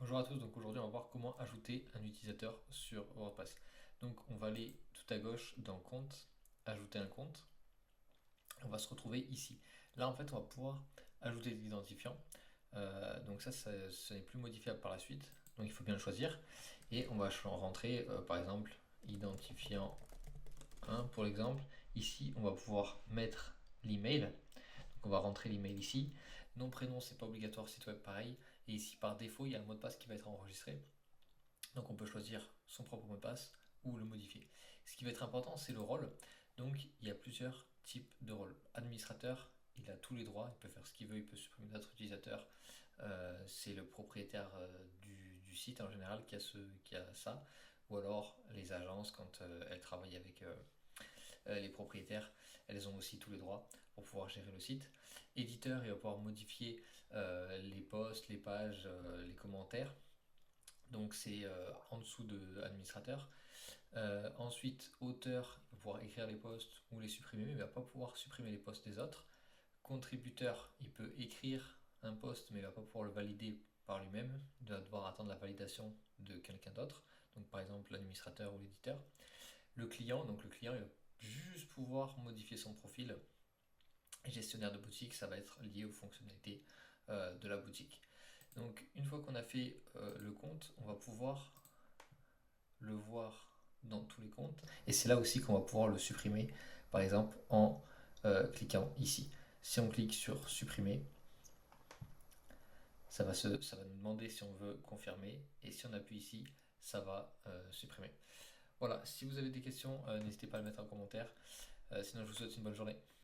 Bonjour à tous, donc aujourd'hui on va voir comment ajouter un utilisateur sur WordPress. Donc on va aller tout à gauche dans compte, ajouter un compte, on va se retrouver ici. Là en fait on va pouvoir ajouter des identifiants. Donc ce n'est plus modifiable par la suite, donc il faut bien le choisir. Et on va rentrer par exemple identifiant 1 pour l'exemple. Ici on va pouvoir mettre l'email. Donc on va rentrer l'email ici. Nom, prénom, c'est pas obligatoire, site web pareil. Et ici par défaut il y a un mot de passe qui va être enregistré. Donc on peut choisir son propre mot de passe ou le modifier. Ce qui va être important, c'est le rôle. Donc il y a plusieurs types de rôles. Administrateur, il a tous les droits, il peut faire ce qu'il veut, il peut supprimer d'autres utilisateurs. C'est le propriétaire du site en général qui a ça. Ou alors les agences, quand elles travaillent avec les propriétaires, elles ont aussi tous les droits pour pouvoir gérer le site. Éditeur, il va pouvoir modifier les posts, les pages, les commentaires. Donc c'est en dessous de administrateur. Ensuite, auteur, il va pouvoir écrire les posts ou les supprimer, mais il ne va pas pouvoir supprimer les posts des autres. Contributeur, il peut écrire un post, mais il ne va pas pouvoir le valider par lui-même. Il va devoir attendre la validation de quelqu'un d'autre, donc par exemple l'administrateur ou l'éditeur. Le client, donc le client, il va juste pouvoir modifier son profil. Et gestionnaire de boutique, ça va être lié aux fonctionnalités de la boutique. Donc une fois qu'on a fait le compte, on va pouvoir le voir dans tous les comptes. Et c'est là aussi qu'on va pouvoir le supprimer, par exemple en cliquant ici. Si on clique sur supprimer, ça va nous demander si on veut confirmer. Et si on appuie ici, ça va supprimer. Voilà, si vous avez des questions, n'hésitez pas à le mettre en commentaire. Sinon, je vous souhaite une bonne journée.